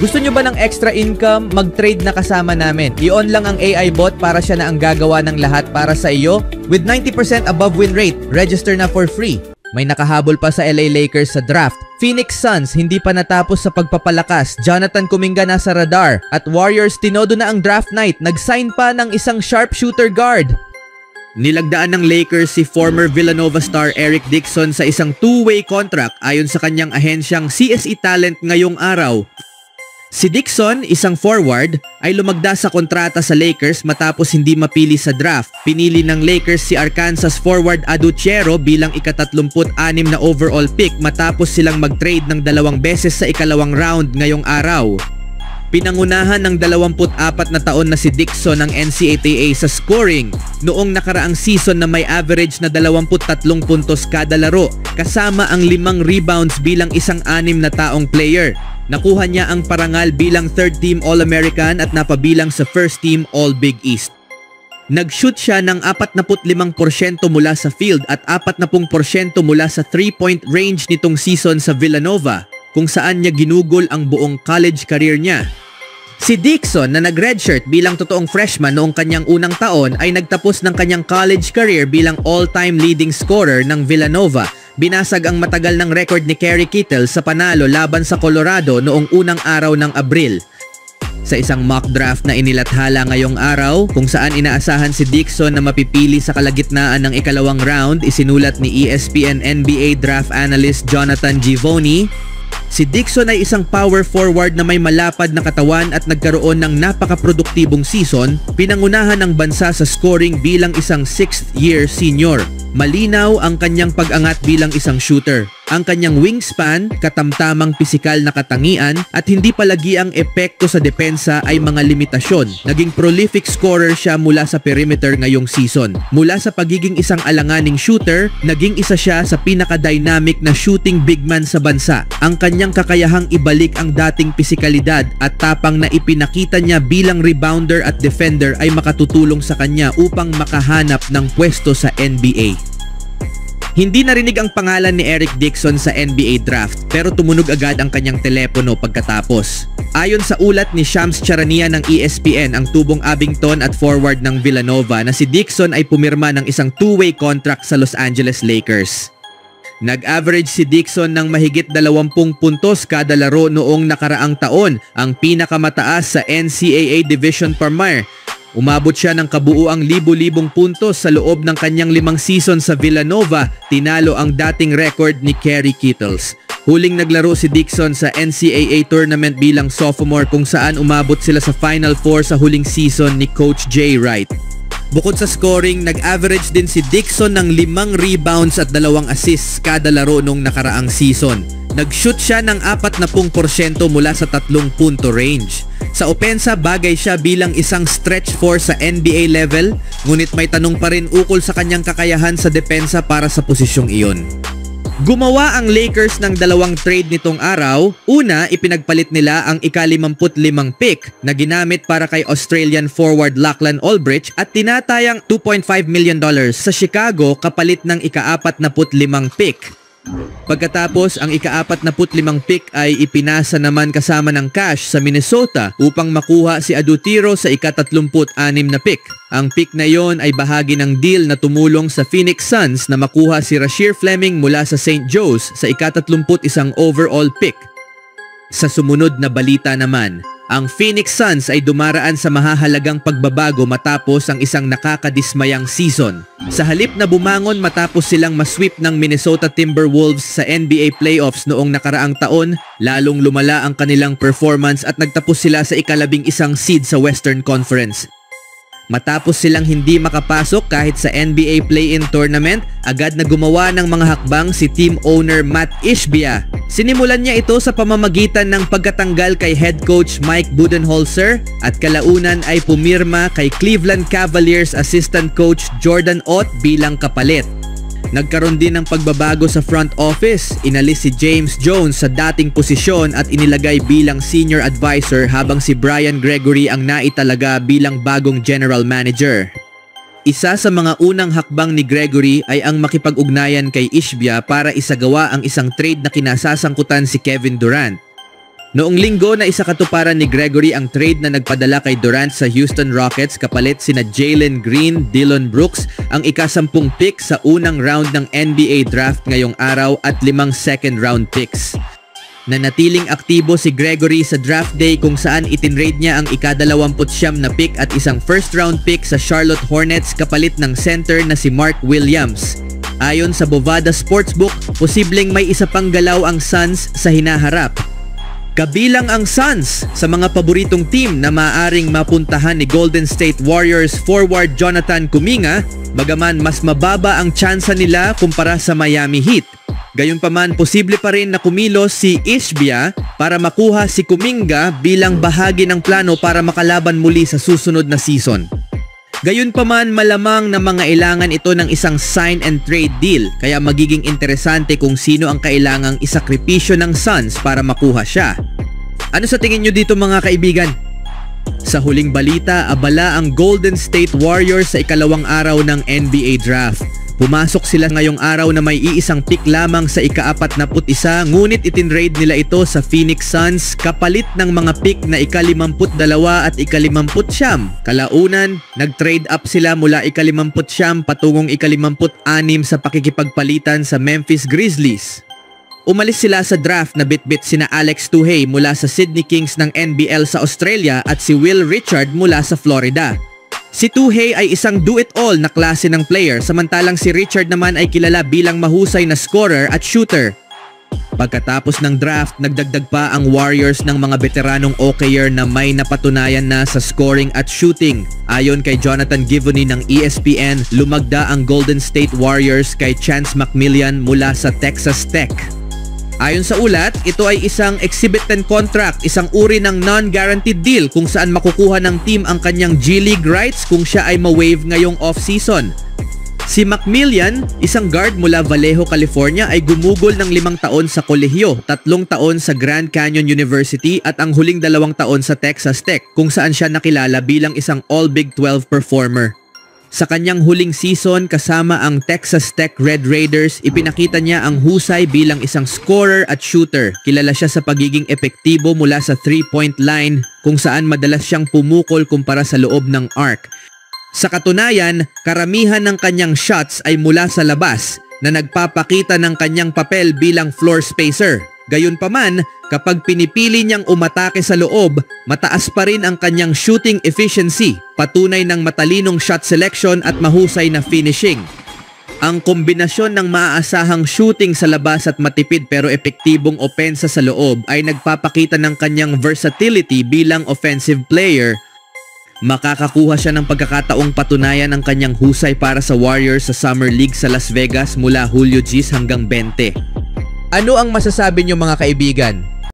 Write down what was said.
Gusto nyo ba ng extra income? Mag-trade na kasama namin. I-on lang ang AI bot para siya na ang gagawa ng lahat para sa iyo. With 90% above win rate, register na for free. May nakahabol pa sa LA Lakers sa draft. Phoenix Suns hindi pa natapos sa pagpapalakas. Jonathan Kuminga nasa radar. At Warriors tinodo na ang draft night. Nag-sign pa ng isang sharpshooter guard. Nilagdaan ng Lakers si former Villanova star Eric Dixon sa isang two-way contract ayon sa kanyang ahensyang CSE Talent ngayong araw. Si Dixon, isang forward, ay lumagda sa kontrata sa Lakers matapos hindi mapili sa draft. Pinili ng Lakers si Arkansas forward Aduchero bilang ika-36 na overall pick matapos silang mag-trade ng 2 beses sa ikalawang round ngayong araw. Pinangunahan ng 24 na taon na si Dixon ng NCAA sa scoring noong nakaraang season na may average na 23 puntos kada laro kasama ang 5 rebounds bilang isang 6 na taong player. Nakuha niya ang parangal bilang third team All-American at napabilang sa first team All-Big East. Nag-shoot siya ng 45% mula sa field at 40% mula sa 3-point range nitong season sa Villanova kung saan niya ginugol ang buong college career niya. Si Dixon na nag-redshirt bilang totoong freshman noong kanyang unang taon ay nagtapos ng kanyang college career bilang all-time leading scorer ng Villanova. Binasag ang matagal ng record ni Kerry Kittle sa panalo laban sa Colorado noong unang araw ng Abril. Sa isang mock draft na inilathala ngayong araw kung saan inaasahan si Dixon na mapipili sa kalagitnaan ng ikalawang round, isinulat ni ESPN NBA draft analyst Jonathan Givony, si Dixon ay isang power forward na may malapad na katawan at nagkaroon ng napakaproduktibong season, pinangunahan ng bansa sa scoring bilang isang 6th-year senior. Malinaw ang kanyang pag-angat bilang isang shooter. Ang kanyang wingspan, katamtamang pisikal na katangian at hindi palagi ang epekto sa depensa ay mga limitasyon. Naging prolific scorer siya mula sa perimeter ngayong season. Mula sa pagiging isang alanganing shooter, naging isa siya sa pinaka-dynamic na shooting big man sa bansa. Ang kanyang kakayahang ibalik ang dating pisikalidad at tapang na ipinakita niya bilang rebounder at defender ay makatutulong sa kanya upang makahanap ng pwesto sa NBA. Hindi narinig ang pangalan ni Eric Dixon sa NBA draft pero tumunog agad ang kanyang telepono pagkatapos. Ayon sa ulat ni Shams Charania ng ESPN, ang tubong Abington at forward ng Villanova na si Dixon ay pumirma ng isang two-way contract sa Los Angeles Lakers. Nag-average si Dixon ng mahigit 20 puntos kada laro noong nakaraang taon, ang pinakamataas sa NCAA Division Premier. Umabot siya ng kabuuang libu-libong puntos sa loob ng kanyang 5 season sa Villanova, tinalo ang dating record ni Kerry Kittles. Huling naglaro si Dixon sa NCAA tournament bilang sophomore kung saan umabot sila sa Final Four sa huling season ni Coach Jay Wright. Bukod sa scoring, nag-average din si Dixon ng 5 rebounds at 2 assists kada laro nung nakaraang season. Nag-shoot siya ng 40% mula sa 3-punto range. Sa opensa, bagay siya bilang isang stretch 4 sa NBA level, ngunit may tanong pa rin ukol sa kanyang kakayahan sa depensa para sa posisyong iyon. Gumawa ang Lakers ng 2 trade nitong araw. Una, ipinagpalit nila ang ika-55 pick na ginamit para kay Australian forward Lachlan Olbrich at tinatayang $2.5 million sa Chicago kapalit ng ika-45 pick. Pagkatapos, ang ika-45 pick ay ipinasa naman kasama ng cash sa Minnesota upang makuha si Adutiro sa ika-36 na pick. Ang pick na yon ay bahagi ng deal na tumulong sa Phoenix Suns na makuha si Rasheer Fleming mula sa St. Joe's sa ika-31 overall pick. Sa sumunod na balita naman, ang Phoenix Suns ay dumaraan sa mahahalagang pagbabago matapos ang isang nakakadismayang season. Sa halip na bumangon matapos silang masweep ng Minnesota Timberwolves sa NBA playoffs noong nakaraang taon, lalong lumala ang kanilang performance at nagtapos sila sa ika-11 seed sa Western Conference. Matapos silang hindi makapasok kahit sa NBA play-in tournament, agad na gumawa ng mga hakbang si team owner Matt Ishbia. Sinimulan niya ito sa pamamagitan ng pagkatanggal kay head coach Mike Budenholzer at kalaunan ay pumirma kay Cleveland Cavaliers assistant coach Jordan Ott bilang kapalit. Nagkaroon din ng pagbabago sa front office. Inalis si James Jones sa dating posisyon at inilagay bilang senior advisor habang si Brian Gregory ang naitalaga bilang bagong general manager. Isa sa mga unang hakbang ni Gregory ay ang makipag-ugnayan kay Ishbia para isagawa ang isang trade na kinasasangkutan si Kevin Durant. Noong linggo na isa katuparan ni Gregory ang trade na nagpadala kay Durant sa Houston Rockets kapalit sina Jalen Green, Dillon Brooks, ang ika-10 pick sa unang round ng NBA draft ngayong araw at 5 second round picks. Nanatiling aktibo si Gregory sa draft day kung saan itinrade niya ang ika-29 na pick at isang first round pick sa Charlotte Hornets kapalit ng center na si Mark Williams. Ayon sa Bovada Sportsbook, posibleng may isa pang galaw ang Suns sa hinaharap. Kabilang ang Suns sa mga paboritong team na maaaring mapuntahan ni Golden State Warriors forward Jonathan Kuminga, bagaman mas mababa ang tsansa nila kumpara sa Miami Heat. Gayunpaman, posible pa rin na kumilos si Ishbia para makuha si Kuminga bilang bahagi ng plano para makalaban muli sa susunod na season. Gayunpaman, malamang na mangailangan ito ng isang sign and trade deal, kaya magiging interesante kung sino ang kailangang isakripisyo ng Suns para makuha siya. Ano sa tingin nyo dito mga kaibigan? Sa huling balita, abala ang Golden State Warriors sa ikalawang araw ng NBA Draft. Pumasok sila ngayong araw na may iisang pick lamang sa ika-41, ngunit itinrade nila ito sa Phoenix Suns kapalit ng mga pick na ika-52 at ika-59. Kalaunan, nag-trade up sila mula ika-59 patungong ika-56 sa pakikipagpalitan sa Memphis Grizzlies. Umalis sila sa draft na bitbit sina Alex Tuhey mula sa Sydney Kings ng NBL sa Australia at si Will Richard mula sa Florida. Si Tuhey ay isang do-it-all na klase ng player, samantalang si Richard naman ay kilala bilang mahusay na scorer at shooter. Pagkatapos ng draft, nagdagdag pa ang Warriors ng mga veteranong OKer na may napatunayan na sa scoring at shooting. Ayon kay Jonathan Givony ng ESPN, lumagda ang Golden State Warriors kay Chance McMillian mula sa Texas Tech. Ayon sa ulat, ito ay isang Exhibit 10 contract, isang uri ng non-guaranteed deal kung saan makukuha ng team ang kanyang G-League rights kung siya ay ma-waive ngayong off-season. Si McMillian, isang guard mula Vallejo, California, ay gumugol ng 5 taon sa kolehiyo, 3 taon sa Grand Canyon University at ang huling 2 taon sa Texas Tech kung saan siya nakilala bilang isang All-Big 12 performer. Sa kanyang huling season kasama ang Texas Tech Red Raiders, ipinakita niya ang husay bilang isang scorer at shooter. Kilala siya sa pagiging epektibo mula sa 3-point line kung saan madalas siyang pumukol kumpara sa loob ng arc. Sa katunayan, karamihan ng kanyang shots ay mula sa labas na nagpapakita ng kanyang papel bilang floor spacer. Gayunpaman, kapag pinipili niyang umatake sa loob, mataas pa rin ang kanyang shooting efficiency, patunay ng matalinong shot selection at mahusay na finishing. Ang kombinasyon ng maaasahang shooting sa labas at matipid pero epektibong opensa sa loob ay nagpapakita ng kanyang versatility bilang offensive player. Makakakuha siya ng pagkakataong patunayan ang kanyang husay para sa Warriors sa Summer League sa Las Vegas mula Hulyo 10 hanggang 20. Ano ang masasabi niyo mga kaibigan?